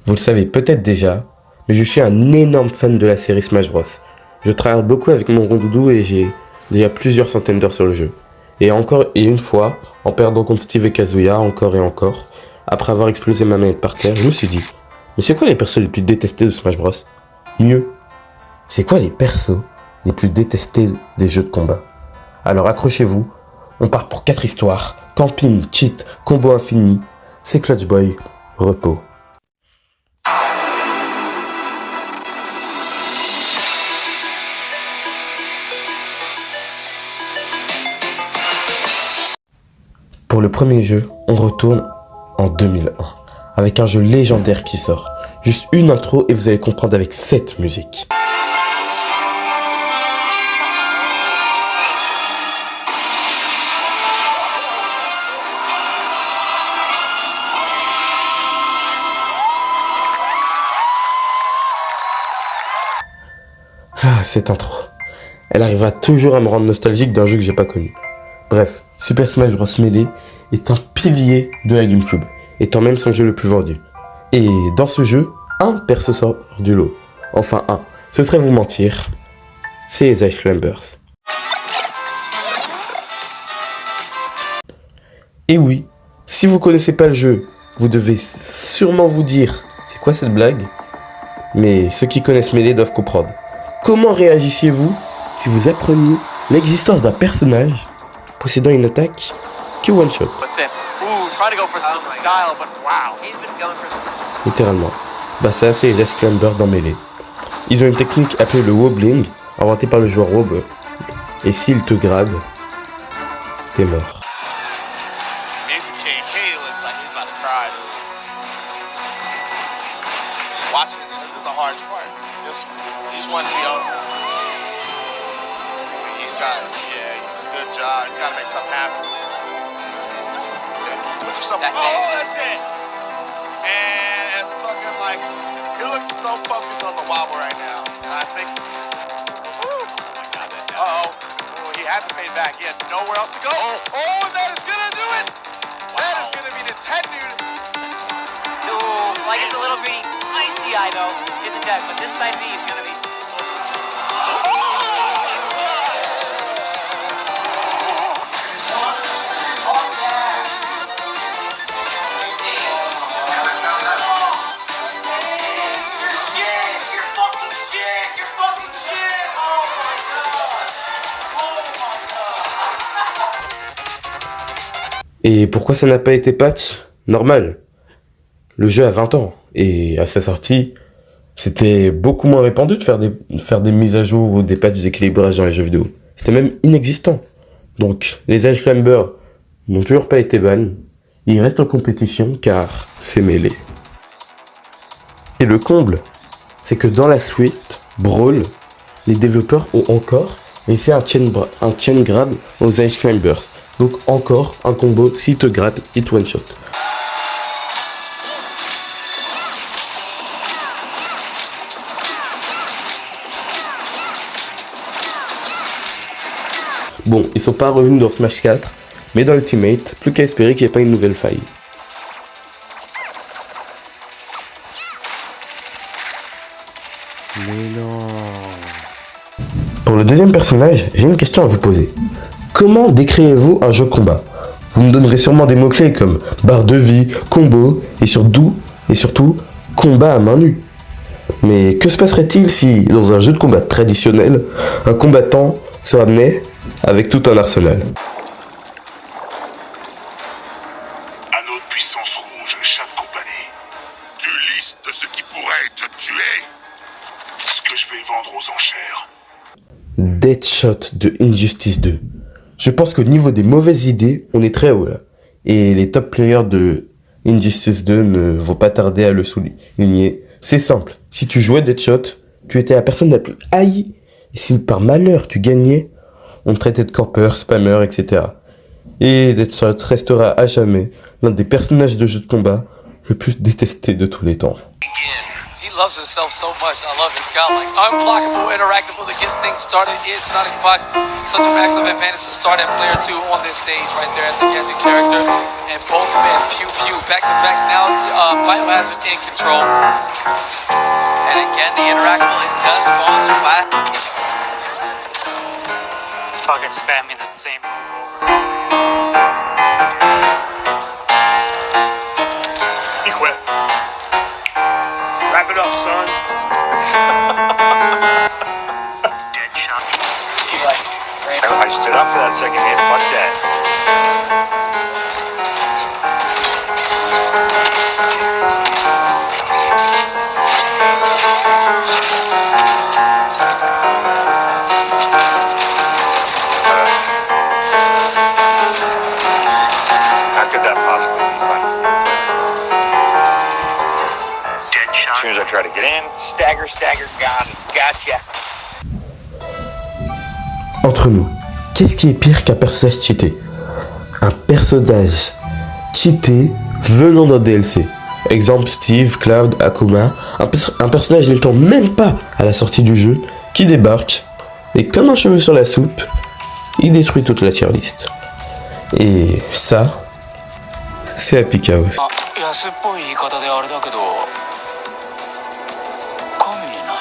Vous le savez peut-être déjà, mais je suis un énorme fan de la série Smash Bros. Je travaille beaucoup avec mon rondoudou et j'ai déjà plusieurs centaines d'heures sur le jeu. Et encore et une fois, en perdant contre Steve et Kazuya, encore et encore, après avoir explosé ma manette par terre, je me suis dit, mais c'est quoi les persos les plus détestés de Smash Bros? Mieux, c'est quoi les persos les plus détestés des jeux de combat? Alors accrochez-vous, on part pour 4 histoires, camping, cheat, combo infini, c'est Clutch Boy, repos. Pour le premier jeu, on retourne en 2001, avec un jeu légendaire qui sort. Juste une intro et vous allez comprendre avec cette musique. Ah, cette intro. Elle arrivera toujours à me rendre nostalgique d'un jeu que j'ai pas connu. Bref, Super Smash Bros Melee est un pilier de la GameCube, étant même son jeu le plus vendu. Et dans ce jeu, un perso sort du lot. Enfin un, ce serait vous mentir, c'est les Ice Climbers. Et oui, si vous connaissez pas le jeu, vous devez sûrement vous dire, c'est quoi cette blague? Mais ceux qui connaissent Melee doivent comprendre. Comment réagissiez-vous si vous appreniez l'existence d'un personnage possédant une attaque qui one-shot? Littéralement. Bah ça c'est les Ice Climbers dans Melee. Ils ont une technique appelée le wobbling, inventée par le joueur Rob. Et s'ils te grabent, t'es mort. He's got to make something happen. He puts himself. That's it. And it's looking like he looks so focused on the wobble right now. And I think. Oh my God, that. He had to pay back. He had nowhere else to go. Oh, that is gonna do it. Wow. That is gonna be the 10 dude. Ooh, like it's a little green. Nice DI though. Isn't that? But this side B is gonna be. Et pourquoi ça n'a pas été patch? Normal. Le jeu a 20 ans. Et à sa sortie, c'était beaucoup moins répandu de faire des mises à jour ou des patchs d'équilibrage dans les jeux vidéo. C'était même inexistant. Donc, les Ice Climbers n'ont toujours pas été bans. Ils restent en compétition car c'est Melee. Et le comble, c'est que dans la suite, Brawl, les développeurs ont encore laissé un chain grab aux Ice Climbers. Donc encore un combo, s'il te gratte, hit one shot. Bon, ils sont pas revenus dans Smash 4, mais dans Ultimate, plus qu'à espérer qu'il n'y ait pas une nouvelle faille. Mais non. Pour le deuxième personnage, j'ai une question à vous poser. Comment décrivez-vous un jeu combat? Vous me donnerez sûrement des mots-clés comme barre de vie, combo et surtout combat à main nue. Mais que se passerait-il si, dans un jeu de combat traditionnel, un combattant se ramenait avec tout un arsenal? Anneau de puissance rouge, chaque compagnie. Tu listes de ce qui pourrait te tuer. Ce que je vais vendre aux enchères. Deadshot de Injustice 2. Je pense qu'au niveau des mauvaises idées, on est très haut là. Et les top players de Injustice 2 ne vont pas tarder à le souligner. C'est simple. Si tu jouais Deadshot, tu étais la personne la plus haïe. Et si par malheur tu gagnais, on te traitait de campeur, spammer, etc. Et Deadshot restera à jamais l'un des personnages de jeux de combat le plus détesté de tous les temps. loves himself so much. I love it. He's got like unblockable, interactable to get things started. Is Sonic Fox such a massive advantage to start at player 2 on this stage right there as a Genji character. And both men, pew pew, back to back now. Biohazard in control. And again, the interactable, it does sponsor by. Fucking spamming the same move over. He quit. Wrap it up, son. Dead shot. I stood up for that second hit. Fuck that. How could that possibly be fun? Dead As shot. soon as I try to get in, stagger, gotcha. Entre nous, qu'est-ce qui est pire qu'un personnage cheaté? Un personnage cheaté venant d'un DLC. Exemple Steve, Cloud, Akuma. Un personnage n'étant même pas à la sortie du jeu, qui débarque, et comme un cheveu sur la soupe, il détruit toute la tier list. Et ça, c'est Happy Chaos. 安っぽい言い方であれだけど神になる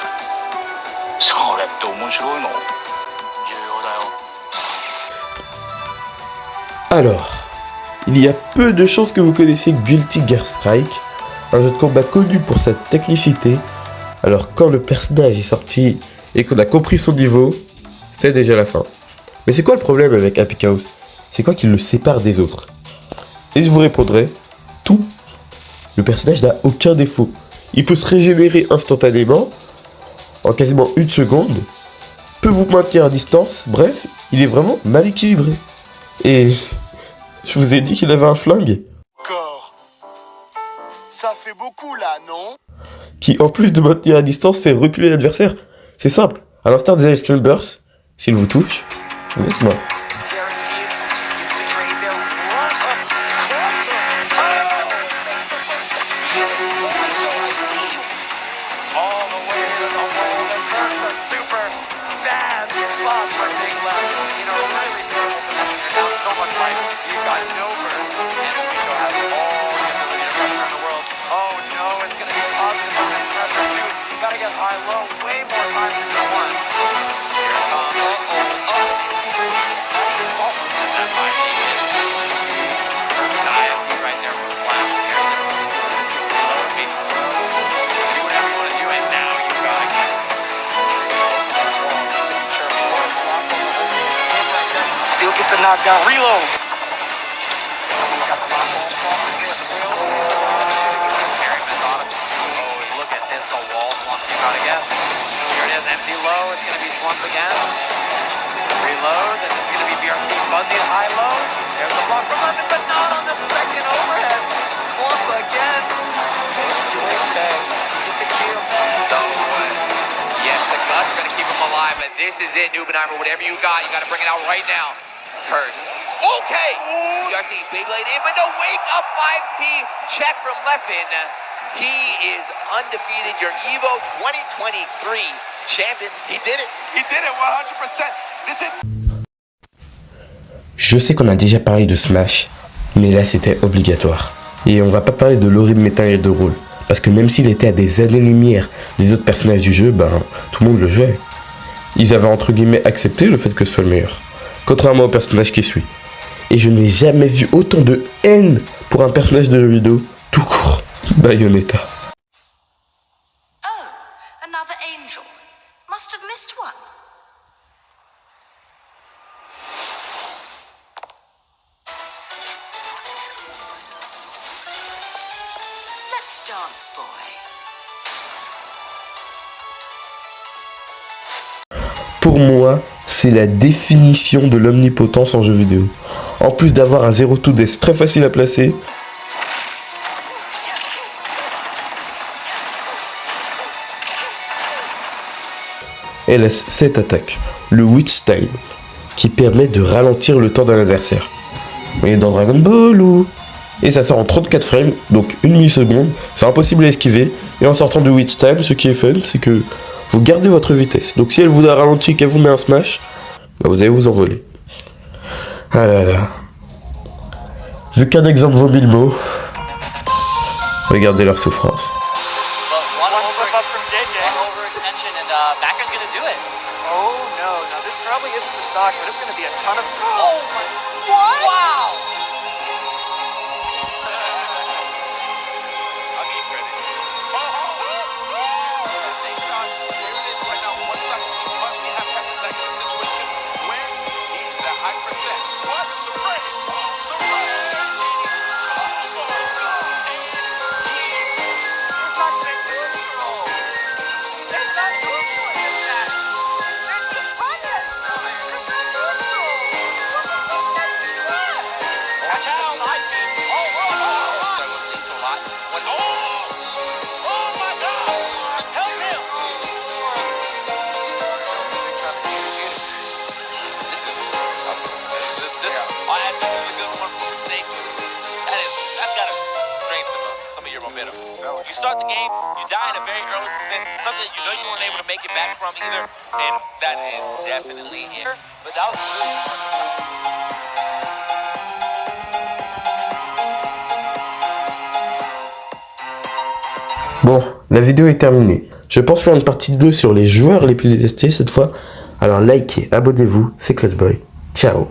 それって面白いの重要だよ Alors, il y a peu de chances que vous connaissiez Guilty Gear Strike, un jeu de combat connu pour sa technicité. Alors quand le personnage est sorti et qu'on a compris son niveau, c'était déjà la fin. Mais c'est quoi le problème avec Happy Chaos? C'est quoi qui le sépare des autres? Et je vous répondrai, tout. Le personnage n'a aucun défaut. Il peut se régénérer instantanément, en quasiment une seconde, peut vous maintenir à distance, bref, il est vraiment mal équilibré. Et je vous ai dit qu'il avait un flingue, Encore. Ça fait beaucoup là, non? qui en plus de maintenir à distance fait reculer l'adversaire. C'est simple, à l'instar des Ice Cream Burst, s'il vous touche, vous êtes mort. All the way to the wall. That's a super bad spot for Big Left. In a really terrible position. You're down so much life. You've got no burst. And Rico has all the ability to pressure in the world. Oh no, it's going to be positive on this pressure too. You got to get high low way more times than you want. Here it comes. How do you fault that high speed? Dive right there with the slam. Do whatever you want to do, and now you got to get Still gets the knockdown. Reload. Oh, look at this, the wall slump you gotta get. Here it is, empty low, it's gonna be slump again. Reload, and it's gonna be BRC fuzzy and high low. There's the block from London, but not on the second overhead. Slump again. It's too big. Get the kill. So, yes, the gut's gonna keep him alive, but this is it, Nubenheimer. Whatever you gotta bring it out right now. Curse. Okay! BRC Beyblade in, but no, wake up 5P check from Leffen. He is undefeated, your EVO 2023 champion. He did it. He did it 100%. This is... Je sais qu'on a déjà parlé de Smash, mais là c'était obligatoire. Et on va pas parler de l'horrible matériel de rôle, parce que même s'il était à des années-lumière des autres personnages du jeu, tout le monde le jouait. Ils avaient entre guillemets accepté le fait que ce soit le meilleur, contrairement au personnage qui suit. Et je n'ai jamais vu autant de haine pour un personnage de jeu vidéo tout court. Bayonetta. Oh, another angel. Must have missed one. Let's dance, boy. Pour moi, c'est la définition de l'omnipotence en jeu vidéo. En plus d'avoir un 0-2 death très facile à placer, elle a cette attaque, le Witch Time, qui permet de ralentir le temps d'un adversaire. Et dans Dragon Ball ou et ça sort en 34 frames, donc 1 milliseconde, c'est impossible à esquiver, et en sortant du Witch Time, ce qui est fun, c'est que vous gardez votre vitesse. Donc si elle vous a ralenti et qu'elle vous met un smash, bah vous allez vous envoler. Ah là là. Vu qu'un exemple vaut 1000 mots, regardez leur souffrance. But one slip up from JJ. overextension, and Backer's gonna do it. Oh no, no, this probably isn't the stock, but it's gonna be a ton of. Oh my! What? Wow! I'll give you credit. Take Josh. There it is right now. 1 second. He's must be half second in a situation when he's at high percent. What? The break. The break. Watch out! High feet. That would lead to a lot. When, oh my God! Help him! I had to do a good one from Snake. That's gotta drain some of your momentum. You start the game, you die in a very early percent, something you know you weren't able to make it back from either, and that is definitely here. But that was really fun. Bon, la vidéo est terminée. Je pense faire une partie 2 sur les joueurs les plus détestés cette fois. Alors likez, abonnez-vous, c'est Clutchboy. Ciao.